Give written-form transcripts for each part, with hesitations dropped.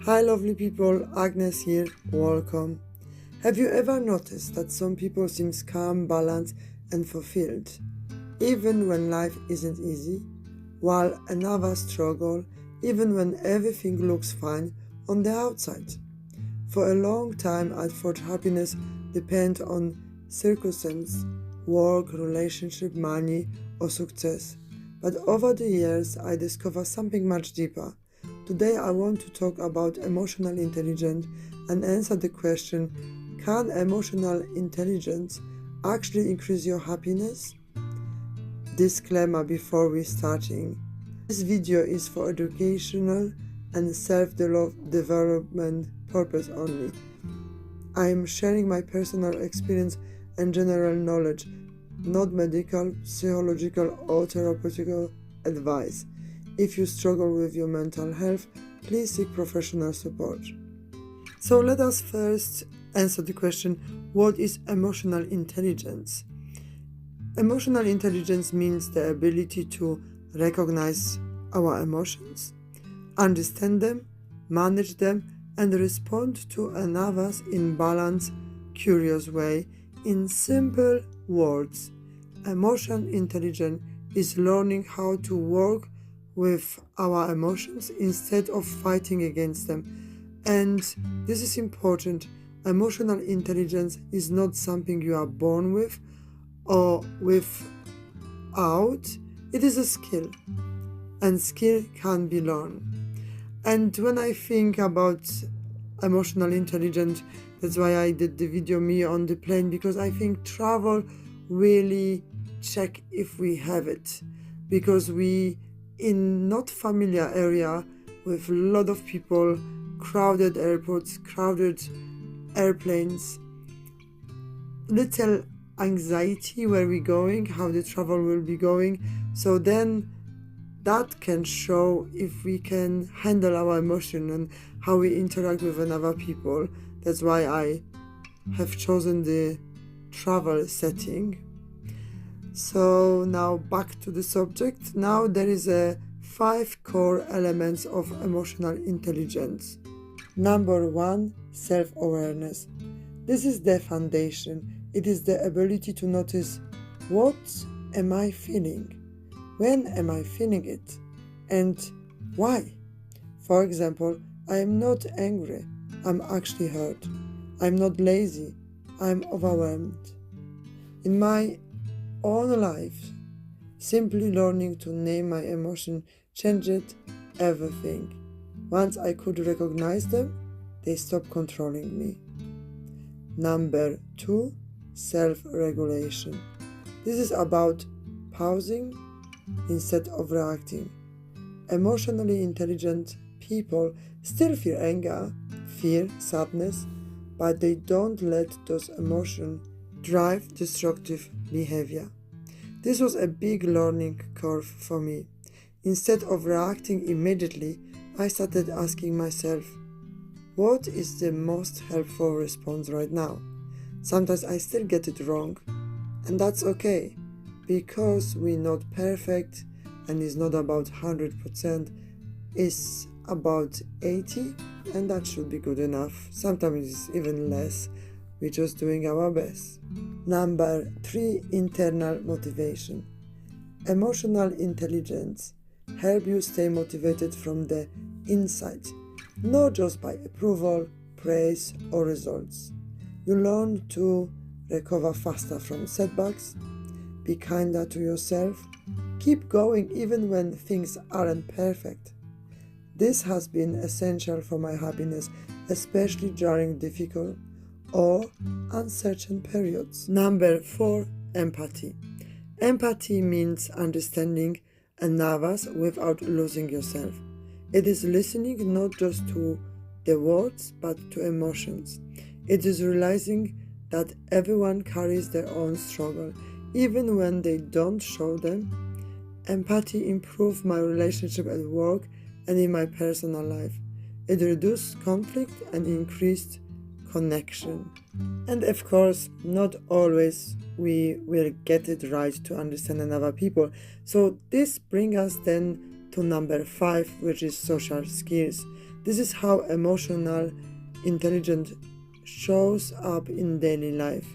Hi lovely people, Agnes here, welcome. Have you ever noticed that some people seem calm, balanced and fulfilled, even when life isn't easy, while another struggle, even when everything looks fine on the outside? For a long time I thought happiness depends on circumstance, work, relationship, money or success. But over the years I discovered something much deeper. Today I want to talk about emotional intelligence and answer the question, can emotional intelligence actually increase your happiness? Disclaimer before we starting. This video is for educational and self-development purpose only. I am sharing my personal experience and general knowledge, not medical, psychological or therapeutic advice. If you struggle with your mental health, please seek professional support. So let us first answer the question, what is emotional intelligence? Emotional intelligence means the ability to recognize our emotions, understand them, manage them, and respond to others in balanced, curious way. In simple words, emotional intelligence is learning how to work with our emotions instead of fighting against them. And this is important. Emotional intelligence is not something you are born with or without. It is a skill, and skill can be learned. And when I think about emotional intelligence, that's why I did the video me on the plane, because I think travel really check if we have it, because we in not familiar area with a lot of people, crowded airports, crowded airplanes, little anxiety where we going, how the travel will be going. So then that can show if we can handle our emotion and how we interact with another people. That's why I have chosen the travel setting. So now back to the subject. Now there is 5 core elements of emotional intelligence. Number 1, self-awareness. This is the foundation. It is the ability to notice, what am I feeling? When am I feeling it? And why? For example, I am not angry. I'm actually hurt. I'm not lazy. I'm overwhelmed. In my own life, simply learning to name my emotion changed everything. Once I could recognize them, they stopped controlling me. Number 2, self-regulation. This is about pausing instead of reacting. Emotionally intelligent people still feel anger, fear, sadness, but they don't let those emotions drive destructive behavior. This was a big learning curve for me. Instead of reacting immediately, I started asking myself, what is the most helpful response right now? Sometimes I still get it wrong, and that's okay, because we're not perfect and it's not about 100%, it's about 80, and that should be good enough. Sometimes it's even less. We're just doing our best. Number 3, internal motivation. Emotional intelligence helps you stay motivated from the inside, not just by approval, praise, or results. You learn to recover faster from setbacks, be kinder to yourself, keep going even when things aren't perfect. This has been essential for my happiness, especially during difficult or uncertain periods. Number 4, empathy. Empathy means understanding others without losing yourself. It is listening not just to the words but to emotions. It is realizing that everyone carries their own struggle, even when they don't show them. Empathy improved my relationship at work and in my personal life. It reduced conflict and increased connection. And of course, not always we will get it right to understand another people. So this brings us then to number 5, which is social skills. This is how emotional intelligence shows up in daily life.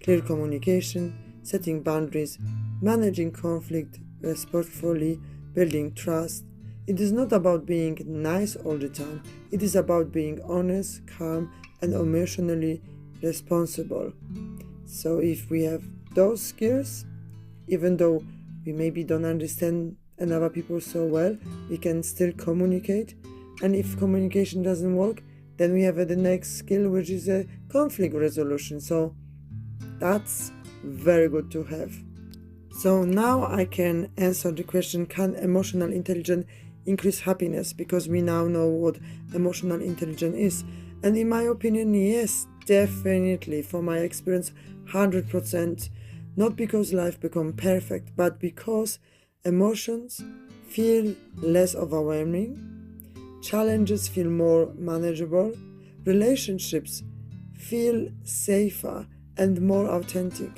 Clear communication, setting boundaries, managing conflict respectfully, building trust. It is not about being nice all the time. It is about being honest, calm, and emotionally responsible. So if we have those skills, even though we maybe don't understand another people so well, we can still communicate. And if communication doesn't work, then we have the next skill, which is a conflict resolution. So that's very good to have. So now I can answer the question, can emotional intelligence increase happiness? Because we now know what emotional intelligence is. And in my opinion, yes, definitely. From my experience, 100%. Not because life becomes perfect, but because emotions feel less overwhelming, challenges feel more manageable, relationships feel safer and more authentic.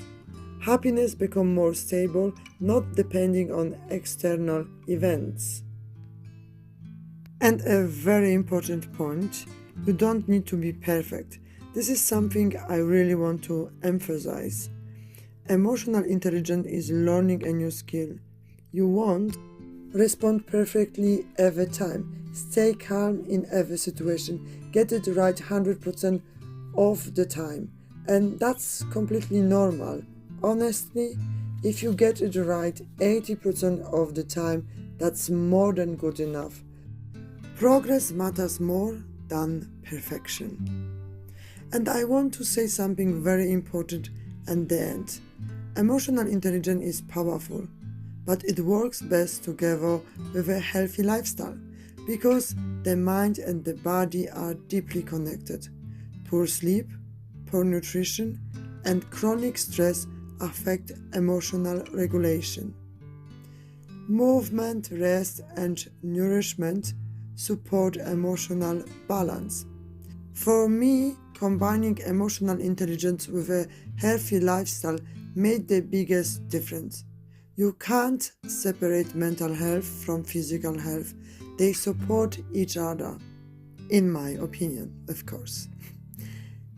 Happiness becomes more stable, not depending on external events. And a very important point, you don't need to be perfect. This is something I really want to emphasize. Emotional intelligence is learning a new skill. You won't respond perfectly every time. Stay calm in every situation. Get it right 100% of the time. And that's completely normal. Honestly, if you get it right 80% of the time, that's more than good enough. Progress matters more than perfection. And I want to say something very important at the end. Emotional intelligence is powerful, but it works best together with a healthy lifestyle because the mind and the body are deeply connected. Poor sleep, poor nutrition, and chronic stress affect emotional regulation. Movement, rest, and nourishment support emotional balance. For me, combining emotional intelligence with a healthy lifestyle made the biggest difference. You can't separate mental health from physical health. They support each other, in my opinion, of course.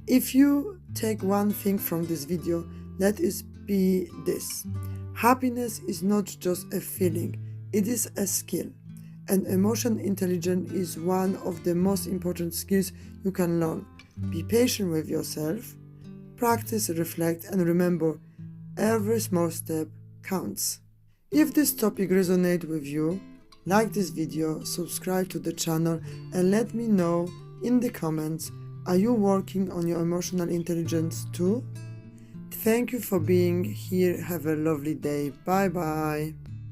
If you take one thing from this video, let it be this. Happiness is not just a feeling, it is a skill. And emotional intelligence is one of the most important skills you can learn. Be patient with yourself, practice, reflect, and remember, every small step counts. If this topic resonates with you, like this video, subscribe to the channel, and let me know in the comments, are you working on your emotional intelligence too? Thank you for being here. Have a lovely day. Bye bye.